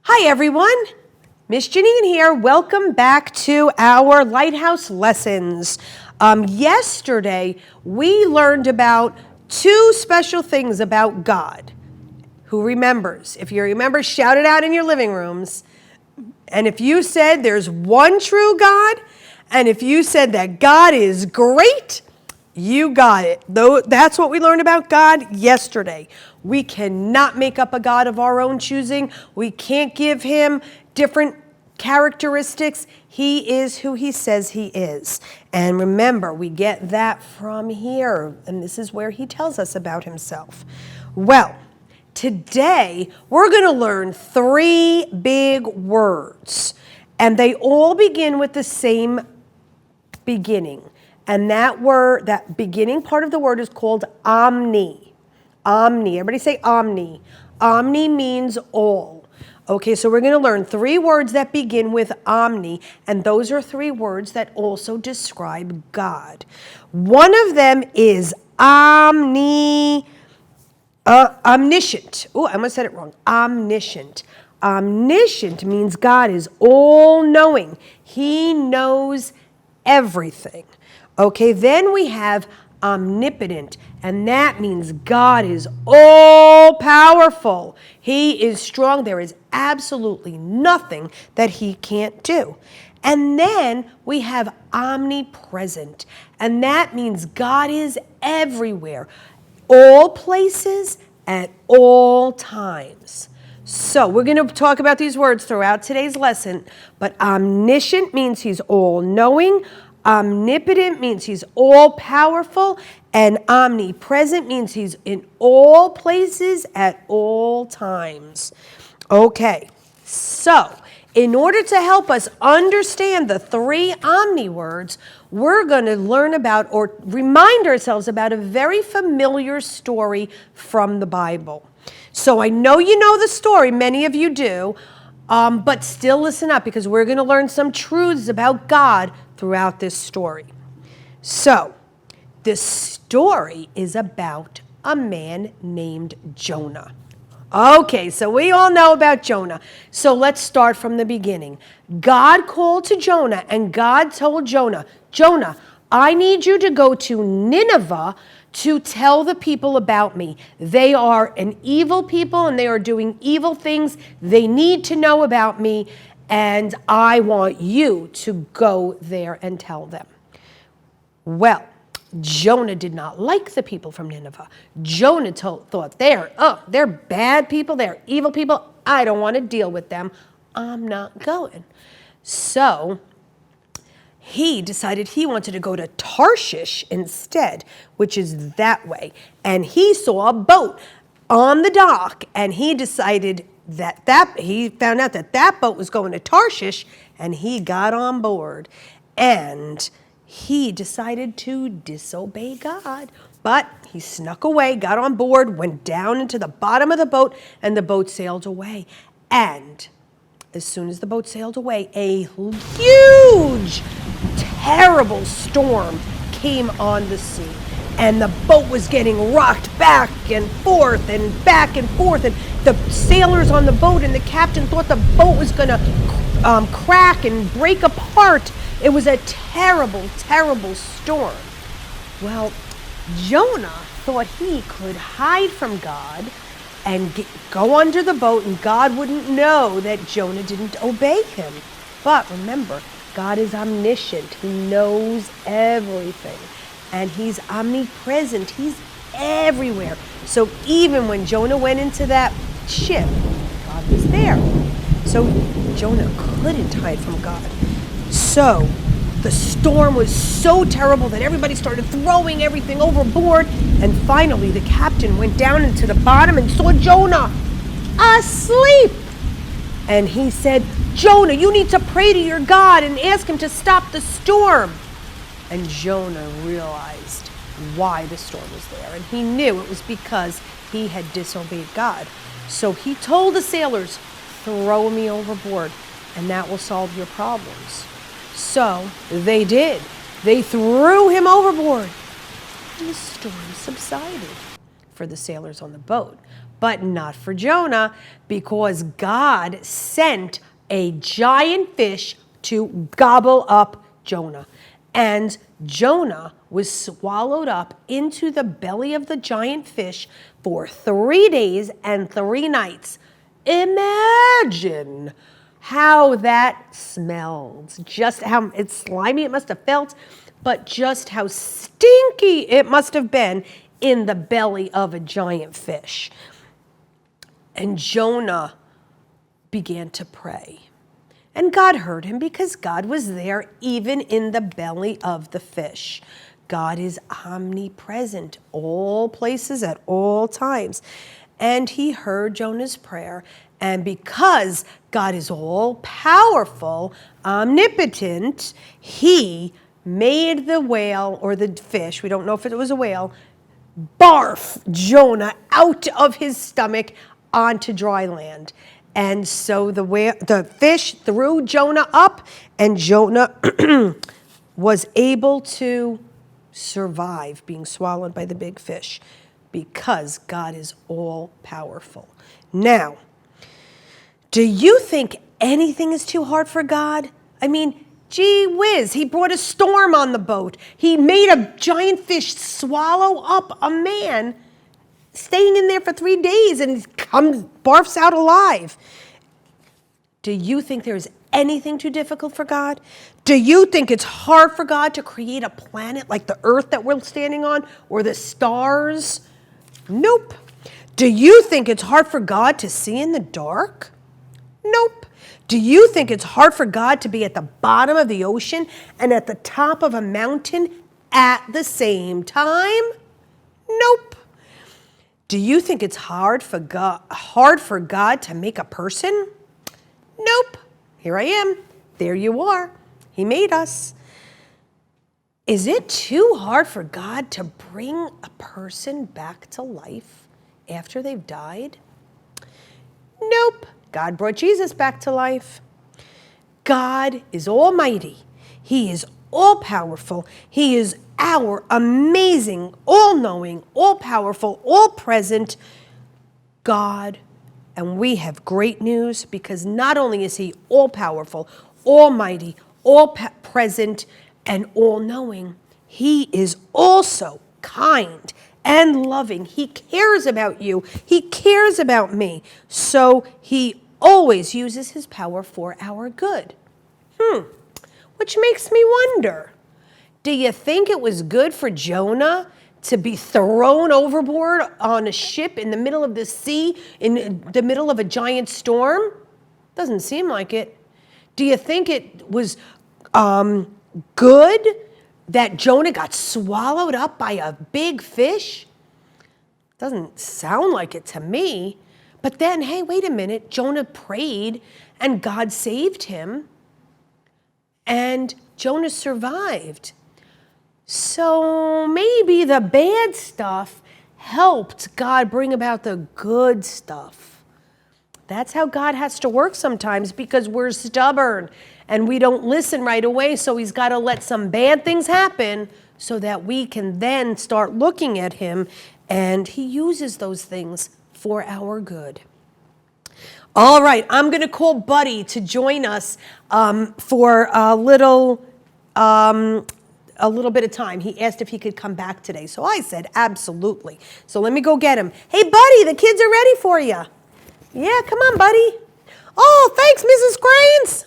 Hi everyone, Miss Janine here. Welcome back to our Lighthouse lessons. Yesterday we learned about two special things about God. Who remembers? If you remember, shout it out in your living rooms. And if you said there's one true God, and if you said that God is great, you got it. That's what we learned about God yesterday. We cannot make up a God of our own choosing. We can't give him different characteristics. He is who he says he is. And remember, we get that from here. And this is where he tells us about himself. Well, today we're going to learn three big words. And they all begin with the same beginning. And that beginning part of the word is called omni. Omni. Everybody say omni. Omni means all. Okay, so we're going to learn three words that begin with omni, and those are three words that also describe God. One of them is omniscient. Oh, I almost said it wrong. Omniscient. Omniscient means God is all-knowing. He knows everything. Okay, then we have omnipotent, and that means God is all-powerful. He is strong. There is absolutely nothing that he can't do. And then we have omnipresent, and that means God is everywhere, all places, at all times. So we're going to talk about these words throughout today's lesson, but omniscient means he's all-knowing, omnipotent means he's all-powerful, and omnipresent means he's in all places at all times. Okay, so in order to help us understand the three omni words, we're going to learn about or remind ourselves about a very familiar story from the Bible. So I know you know the story, many of you do, but still listen up because we're going to learn some truths about God throughout this story. So, this story is about a man named Jonah. Okay, so we all know about Jonah. So let's start from the beginning. God called to Jonah, and God told Jonah, Jonah, I need you to go to Nineveh to tell the people about me. They are an evil people, and they are doing evil things. They need to know about me, and I want you to go there and tell them. Well, Jonah did not like the people from Nineveh. Jonah thought they're bad people, they're evil people. I don't want to deal with them. I'm not going. So he decided he wanted to go to Tarshish instead, which is that way. And he saw a boat on the dock, and he decided he found out that boat was going to Tarshish, and he got on board. And he decided to disobey God. But he snuck away, got on board, went down into the bottom of the boat, and the boat sailed away. And as soon as the boat sailed away, a huge, terrible storm came on the sea. And the boat was getting rocked back and forth and back and forth. And the sailors on the boat and the captain thought the boat was going to crack and break apart. It was a terrible, terrible storm. Well, Jonah thought he could hide from God and go under the boat, and God wouldn't know that Jonah didn't obey him. But remember, God is omniscient. He knows everything. And he's omnipresent. He's everywhere. So even when Jonah went into that ship, God was there. So Jonah couldn't hide from God. So the storm was so terrible that everybody started throwing everything overboard. And finally, the captain went down into the bottom and saw Jonah asleep. And he said, Jonah, you need to pray to your God and ask him to stop the storm. And Jonah realized why the storm was there. And he knew it was because he had disobeyed God. So he told the sailors, throw me overboard, and that will solve your problems. So they did. They threw him overboard, and the storm subsided for the sailors on the boat. But not for Jonah, because God sent a giant fish to gobble up Jonah. And Jonah was swallowed up into the belly of the giant fish for 3 days and 3 nights. Imagine how that smelled, just how it's slimy it must have felt, but just how stinky it must have been in the belly of a giant fish. And Jonah began to pray. And God heard him because God was there even in the belly of the fish. God is omnipresent, all places at all times. And he heard Jonah's prayer. And because God is all powerful, omnipotent, he made the whale or the fish, we don't know if it was a whale, barf Jonah out of his stomach onto dry land. And so the fish threw Jonah up, and Jonah was able to survive being swallowed by the big fish because God is all powerful. Now, do you think anything is too hard for God? I mean, gee whiz, he brought a storm on the boat. He made a giant fish swallow up a man staying in there for 3 days and barfs out alive. Do you think there's anything too difficult for God? Do you think it's hard for God to create a planet like the earth that we're standing on or the stars? Nope. Do you think it's hard for God to see in the dark? Nope. Do you think it's hard for God to be at the bottom of the ocean and at the top of a mountain at the same time? Nope. Do you think it's hard for God to make a person? Nope. Here I am. There you are. He made us. Is it too hard for God to bring a person back to life after they've died? Nope. God brought Jesus back to life. God is almighty. He is all-powerful. He is our amazing, all-knowing, all-powerful, all-present God. And we have great news, because not only is he all-powerful, almighty, all-present, and all-knowing, he is also kind and loving. He cares about you. He cares about me. So he always uses his power for our good. Which makes me wonder, do you think it was good for Jonah to be thrown overboard on a ship in the middle of the sea, in the middle of a giant storm? Doesn't seem like it. Do you think it was good that Jonah got swallowed up by a big fish? Doesn't sound like it to me. But then, hey, wait a minute. Jonah prayed and God saved him. And Jonah survived. So maybe the bad stuff helped God bring about the good stuff. That's how God has to work sometimes, because we're stubborn and we don't listen right away. So he's got to let some bad things happen so that we can then start looking at him, and he uses those things for our good. All right, I'm going to call Buddy to join us for a little bit of time. He asked if he could come back today. So I said, absolutely. So let me go get him. Hey, Buddy, the kids are ready for you. Yeah, come on, Buddy. Oh, thanks, Mrs. Cranes.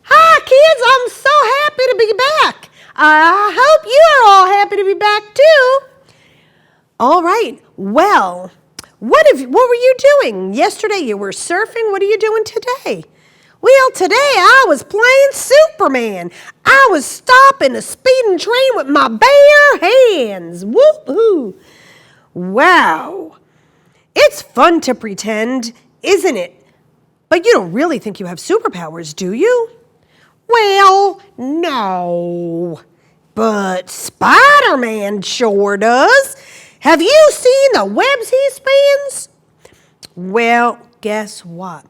Hi, kids. I'm so happy to be back. I hope you are all happy to be back, too. All right. Well, what were you doing? Yesterday you were surfing. What are you doing today? Well, today I was playing Superman. I was stopping a speeding train with my bare hands. Woo-hoo. Wow. It's fun to pretend, isn't it? But you don't really think you have superpowers, do you? Well, no. But Spider-Man sure does. Have you seen the webs he spins? Well, guess what?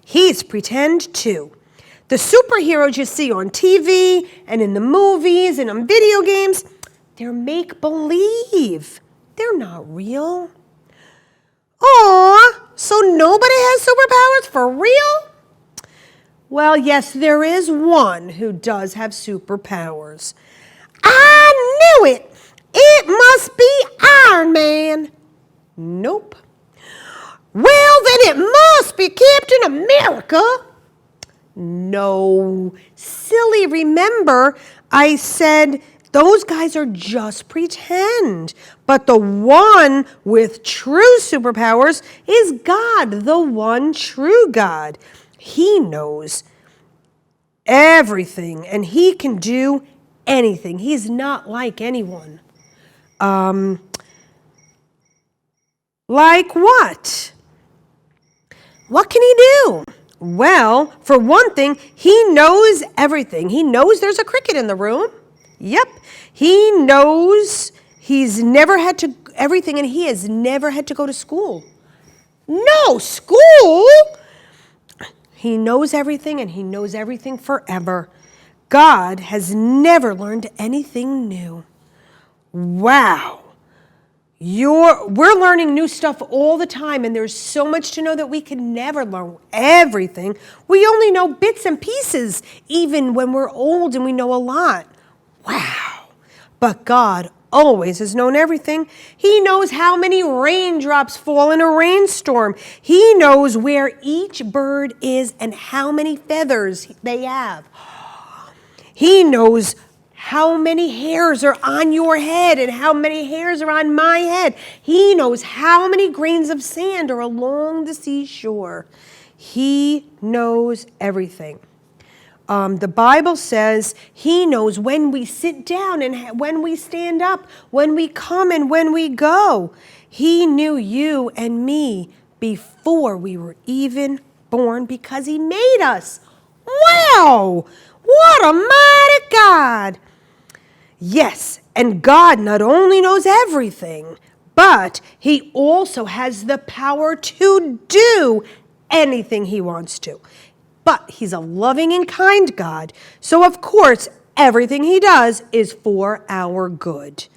He's pretend too. The superheroes you see on TV and in the movies and on video games, they're make-believe. They're not real. Aw, so nobody has superpowers for real? Well, yes, there is one who does have superpowers. I knew it! It must be Iron Man. Nope. Well, then it must be Captain America. No. Silly, remember, I said those guys are just pretend. But the one with true superpowers is God, the one true God. He knows everything and he can do anything. He's not like anyone. Like what? What can he do? Well, for one thing, he knows everything. He knows there's a cricket in the room. Yep. He knows he's never had to, everything, and he has never had to go to school. No, school? He knows everything, and he knows everything forever. God has never learned anything new. Wow. We're learning new stuff all the time, and there's so much to know that we can never learn everything. We only know bits and pieces, even when we're old and we know a lot. Wow. But God always has known everything. He knows how many raindrops fall in a rainstorm. He knows where each bird is and how many feathers they have. He knows how many hairs are on your head and how many hairs are on my head. He knows how many grains of sand are along the seashore. He knows everything. The Bible says he knows when we sit down and when we stand up, when we come and when we go. He knew you and me before we were even born because he made us. Wow! What a mighty God! Yes, and God not only knows everything, but he also has the power to do anything he wants to. But he's a loving and kind God, so of course everything he does is for our good.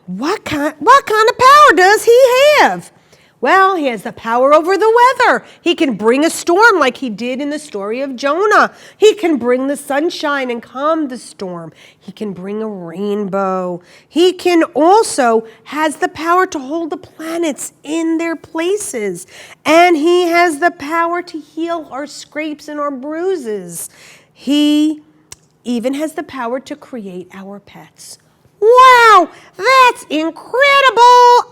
What kind of power does he have? Well, he has the power over the weather. He can bring a storm like he did in the story of Jonah. He can bring the sunshine and calm the storm. He can bring a rainbow. He can also has the power to hold the planets in their places. And he has the power to heal our scrapes and our bruises. He even has the power to create our pets. Wow, that's incredible.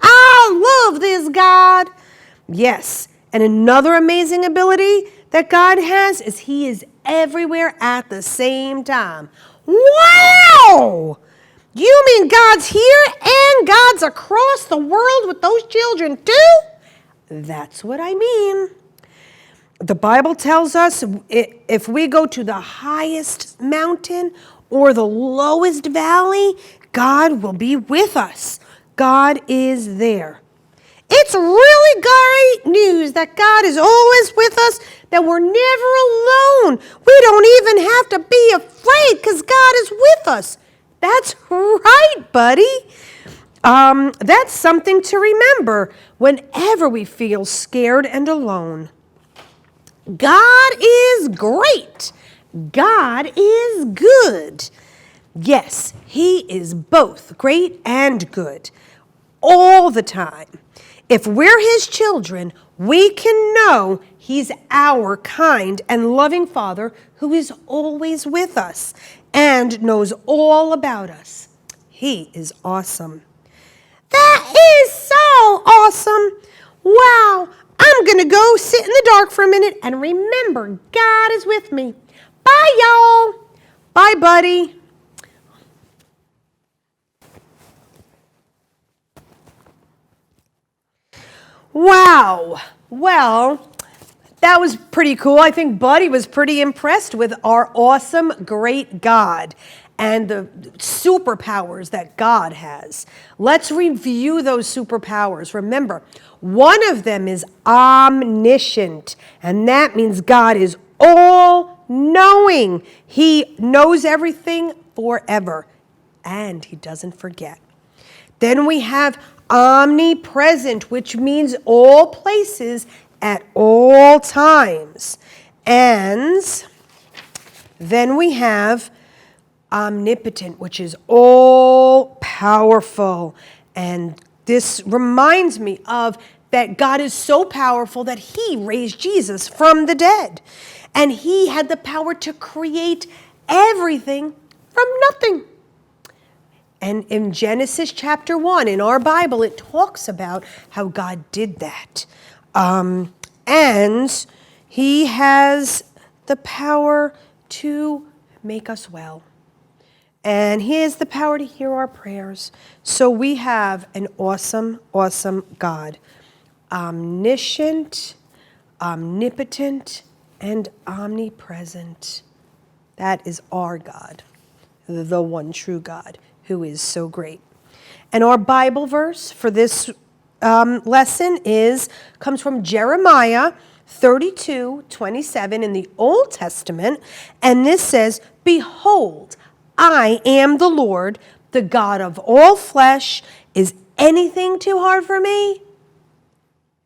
I love this God. Yes, and another amazing ability that God has is he is everywhere at the same time. Wow! You mean God's here and God's across the world with those children too? That's what I mean. The Bible tells us if we go to the highest mountain or the lowest valley, God will be with us. God is there. It's really great news that God is always with us, that we're never alone. We don't even have to be afraid because God is with us. That's right, buddy. That's something to remember whenever we feel scared and alone. God is great. God is good. Yes, he is both great and good all the time. If we're his children, we can know he's our kind and loving Father who is always with us and knows all about us. He is awesome. That is so awesome. Wow, I'm going to go sit in the dark for a minute and remember God is with me. Bye, y'all. Bye, buddy. Wow. Well, that was pretty cool. I think Buddy was pretty impressed with our awesome, great God and the superpowers that God has. Let's review those superpowers. Remember, one of them is omniscient, and that means God is all-knowing. He knows everything forever, and he doesn't forget. Then we have omnipresent, which means all places at all times. And then we have omnipotent, which is all powerful. And this reminds me of that God is so powerful that he raised Jesus from the dead. And he had the power to create everything from nothing. And in Genesis chapter 1, in our Bible, it talks about how God did that. And he has the power to make us well. And he has the power to hear our prayers. So we have an awesome, awesome God. Omniscient, omnipotent, and omnipresent. That is our God, the one true God, who is so great. And our Bible verse for this lesson comes from Jeremiah 32:27 in the Old Testament. And this says, "Behold, I am the Lord, the God of all flesh. Is anything too hard for me?"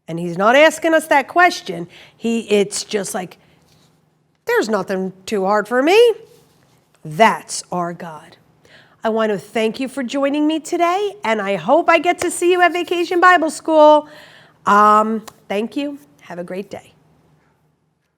And he's not asking us that question. It's just like, there's nothing too hard for me. That's our God. I want to thank you for joining me today, and I hope I get to see you at Vacation Bible School. Thank you. Have a great day.